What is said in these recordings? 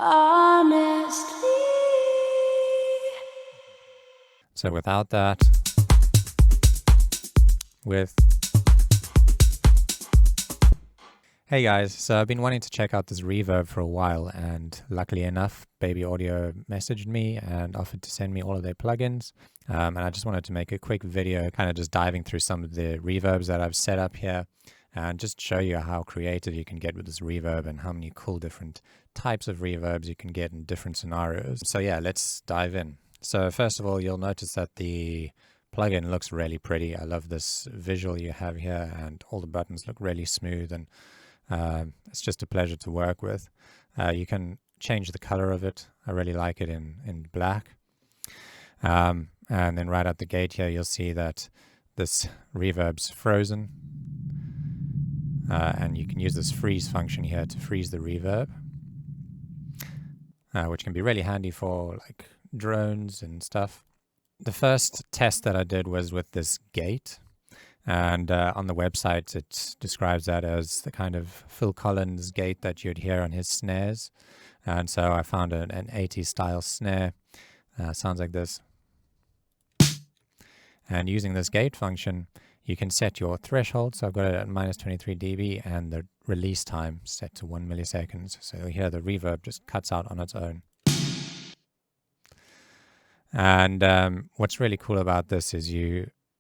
honestly. So without that, with... Hey guys, so I've been wanting to check out this reverb for a while, and luckily enough, Baby Audio messaged me and offered to send me all of their plugins. And I just wanted to make a quick video, kind of just diving through some of the reverbs that I've set up here, and just show you how creative you can get with this reverb and how many cool different types of reverbs you can get in different scenarios. So yeah, let's dive in. So first of all, you'll notice that the plugin looks really pretty. I love this visual you have here, and all the buttons look really smooth, and it's just a pleasure to work with. You can change the color of it. I really like it in black. And then right at the gate here, you'll see that this reverb's frozen. And you can use this freeze function here to freeze the reverb, which can be really handy for like drones and stuff. The first test that I did was with this gate. And on the website, it describes that as the kind of Phil Collins gate that you'd hear on his snares. And so I found an 80s style snare. Sounds like this. And using this gate function, you can set your threshold. So I've got it at minus 23 dB and the release time set to 1 milliseconds. So you'll hear the reverb just cuts out on its own. And what's really cool about this is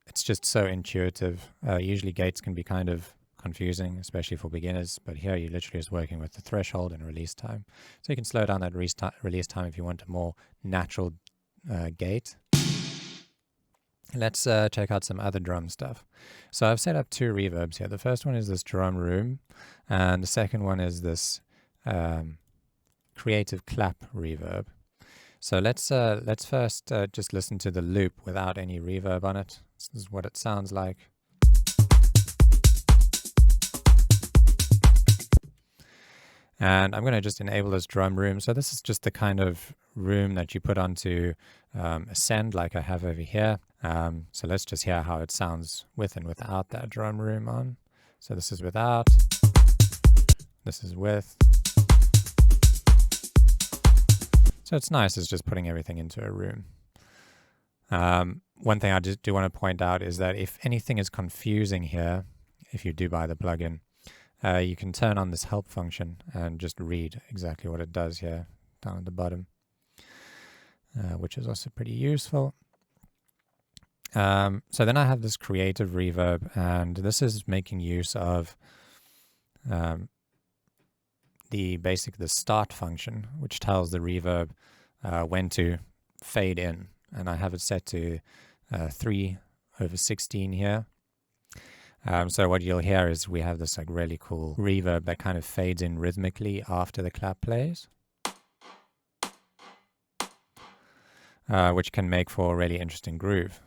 it's just so intuitive. Usually gates can be kind of confusing, especially for beginners, but here you're literally just working with the threshold and release time. So you can slow down that release time if you want a more natural gate. Let's check out some other drum stuff. So I've set up two reverbs here. The first one is this drum room, and the second one is this creative clap reverb. So let's first just listen to the loop without any reverb on it. This is what it sounds like. And I'm going to just enable this drum room. So this is just the kind of room that you put onto Ascend like I have over here. So let's just hear how it sounds with and without that drum room on. So this is without, this is with. So it's nice, it's just putting everything into a room. One thing I just do want to point out is that if anything is confusing here, if you do buy the plugin, you can turn on this help function and just read exactly what it does here down at the bottom, which is also pretty useful. So then I have this creative reverb, and this is making use of the start function, which tells the reverb when to fade in, and I have it set to 3/16 here. So what you'll hear is we have this like really cool reverb that kind of fades in rhythmically after the clap plays, which can make for a really interesting groove.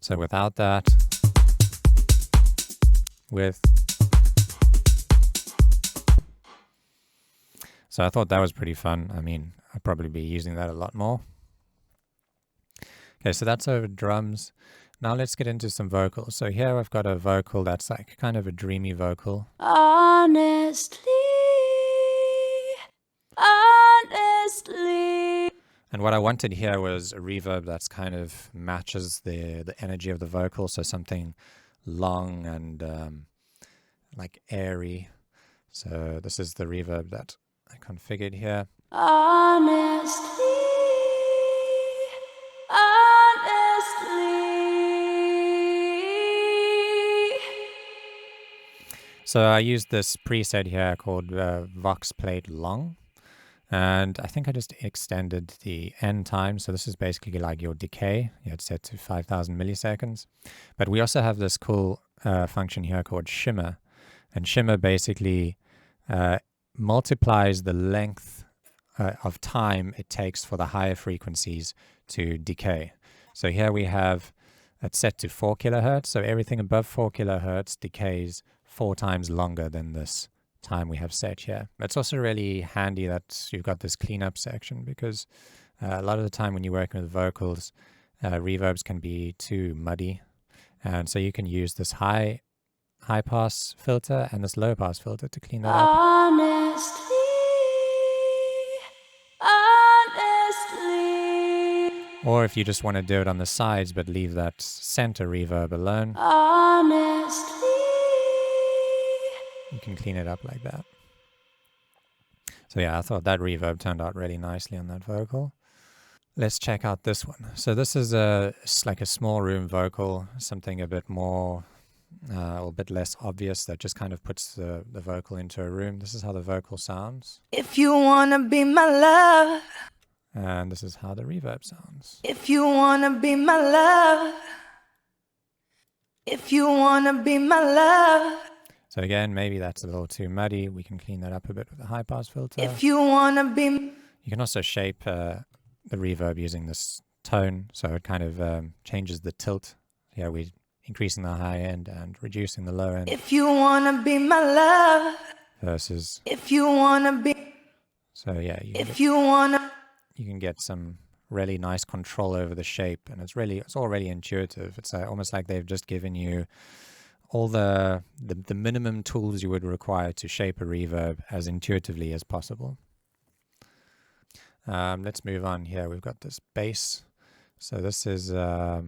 So without that, with. So I thought that was pretty fun. I mean, I'd probably be using that a lot more. Okay, so that's over drums. Now let's get into some vocals. So here I've got a vocal that's like kind of a dreamy vocal. Honestly. And what I wanted here was a reverb that's kind of matches the energy of the vocal, so something long and like airy. So this is the reverb that I configured here. Honestly. So I used this preset here called Vox Plate Long. And I think I just extended the end time. So this is basically like your decay. You had set to 5,000 milliseconds. But we also have this cool function here called shimmer. And shimmer basically multiplies the length of time it takes for the higher frequencies to decay. So here we have it set to 4 kilohertz. So everything above 4 kilohertz decays 4 times longer than this time we have set here. It's also really handy that you've got this cleanup section, because a lot of the time when you're working with vocals, reverbs can be too muddy, And so you can use this high pass filter and this low pass filter to clean that up. Honestly, honestly, Or if you just want to do it on the sides but leave that center reverb alone, honestly, you can clean it up like that. So yeah, I thought that reverb turned out really nicely on that vocal. Let's check out this one. So this is like a small room vocal, something a bit more, or a bit less obvious, that just kind of puts the vocal into a room. This is how the vocal sounds. if you wanna be my love, And this is how the reverb sounds. if you wanna be my love, if you wanna be my love, So again, maybe that's a little too muddy. We can clean that up a bit with a high pass filter. if you wanna be. You can also shape the reverb using this tone, so it kind of changes the tilt. Yeah, we're increasing the high end and reducing the low end. If you wanna be my love, versus. if you wanna be. So yeah, if you wanna. You can get some really nice control over the shape, and it's all really intuitive. It's almost like they've just given you all the minimum tools you would require to shape a reverb as intuitively as possible. Let's move on here. We've got this bass. So this is a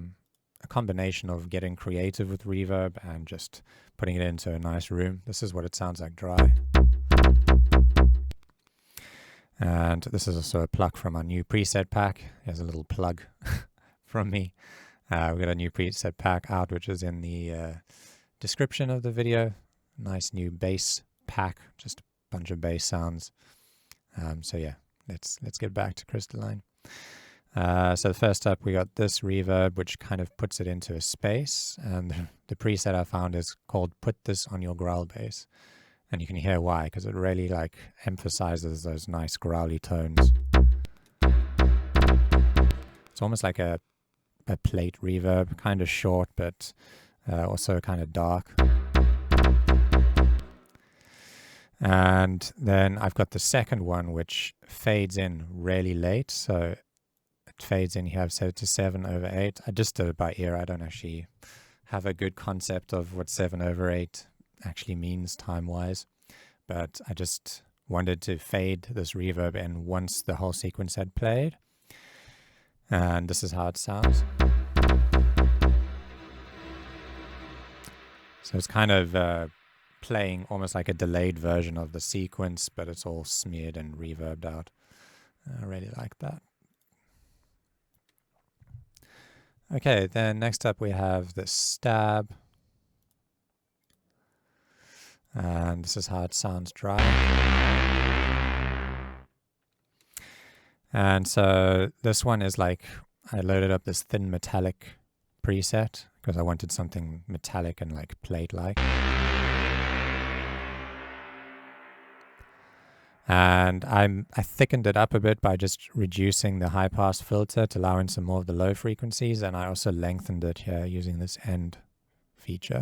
combination of getting creative with reverb and just putting it into a nice room. This is what it sounds like dry. And this is also a pluck from our new preset pack. Here's a little plug from me. We've got a new preset pack out, which is in the description of the video. Nice new bass pack, just a bunch of bass sounds. So yeah, let's get back to Crystalline. So first up, we got this reverb, which kind of puts it into a space. And the preset I found is called Put This on Your Growl Bass. And you can hear why, because it really like emphasizes those nice growly tones. It's almost like a plate reverb, kind of short, but also kind of dark. And then I've got the second one, which fades in really late. So it fades in here. I've set it to 7/8. I just did it by ear. I don't actually have a good concept of what 7/8 actually means time-wise. But I just wanted to fade this reverb in once the whole sequence had played. And this is how it sounds. So it's kind of playing almost like a delayed version of the sequence, but it's all smeared and reverbed out. I really like that. Okay, then next up we have the stab. And this is how it sounds dry. And so this one is like, I loaded up this thin metallic preset because I wanted something metallic and like plate-like. And I thickened it up a bit by just reducing the high pass filter to allow in some more of the low frequencies. And I also lengthened it here using this end feature.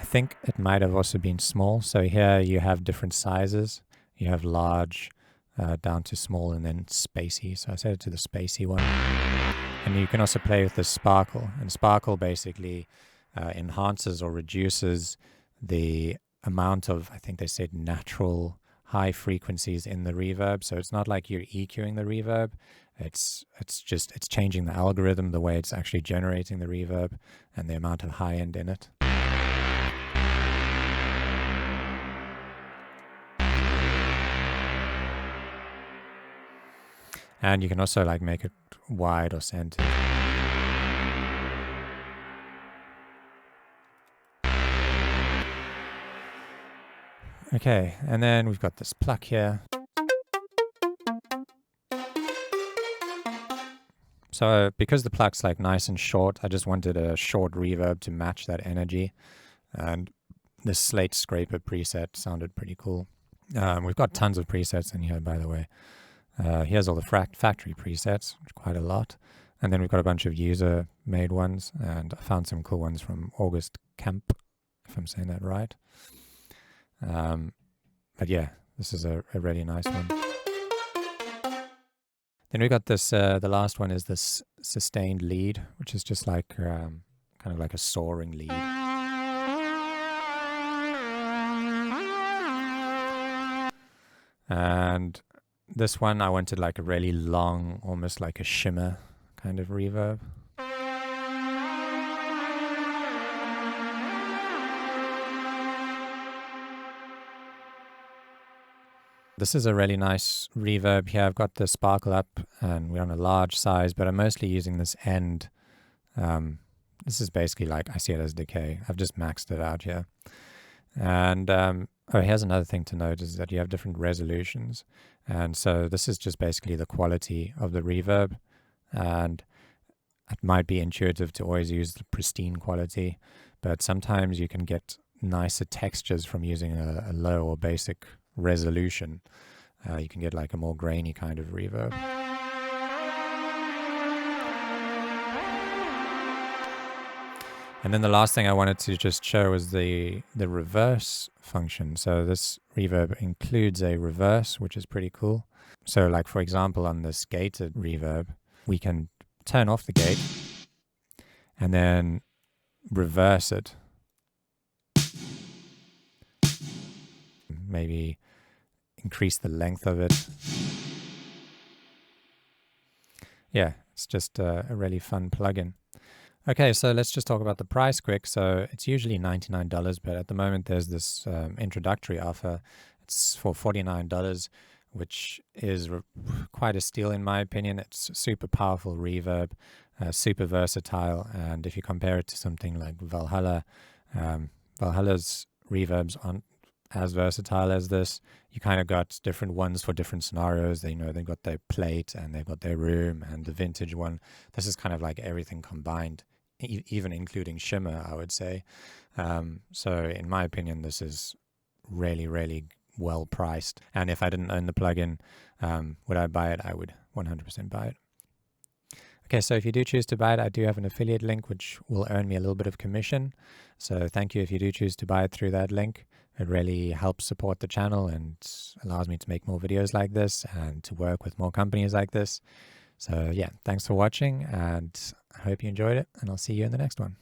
I think it might have also been small. So here you have different sizes. You have large down to small and then spacey. So I set it to the spacey one. And you can also play with the sparkle. And sparkle basically enhances or reduces the amount of, I think they said, natural high frequencies in the reverb. So it's not like you're EQing the reverb. It's changing the algorithm, the way it's actually generating the reverb and the amount of high end in it. And you can also like make it wide or centered. Okay, and then we've got this pluck here. So because the pluck's like nice and short, I just wanted a short reverb to match that energy. And this slate scraper preset sounded pretty cool. We've got tons of presets in here, by the way. Here's all the factory presets, quite a lot. And then we've got a bunch of user-made ones, and I found some cool ones from August Camp, if I'm saying that right. But yeah, this is a really nice one. Then we got this, the last one is this sustained lead, which is just like kind of like a soaring lead. And this one I wanted like a really long, almost like a shimmer kind of reverb. This is a really nice reverb here. I've got the sparkle up and we're on a large size, but I'm mostly using this end. This is basically like, I see it as decay. I've just maxed it out here. And oh, here's another thing to note is that you have different resolutions. And so this is just basically the quality of the reverb. And it might be intuitive to always use the pristine quality, but sometimes you can get nicer textures from using a low or basic resolution. You can get like a more grainy kind of reverb. And then the last thing I wanted to just show was the reverse function. So this reverb includes a reverse, which is pretty cool. So like, for example, on this gated reverb, we can turn off the gate and then reverse it. Maybe increase the length of it. Yeah, it's just a really fun plugin. Okay, so let's just talk about the price quick. So it's usually $99, but at the moment there's this introductory offer. It's for $49, which is quite a steal in my opinion. It's super powerful reverb, super versatile, and if you compare it to something like Valhalla, Valhalla's reverbs aren't as versatile as this. You kind of got different ones for different scenarios. They, you know, they've got their plate and they've got their room and the vintage one. This is kind of like everything combined, even including shimmer, I would say. So in my opinion, this is really, really well priced. And if I didn't own the plugin, would I buy it? I would 100% buy it. Okay, so if you do choose to buy it, I do have an affiliate link which will earn me a little bit of commission. So thank you if you do choose to buy it through that link. It really helps support the channel and allows me to make more videos like this and to work with more companies like this. So yeah, thanks for watching and I hope you enjoyed it, and I'll see you in the next one.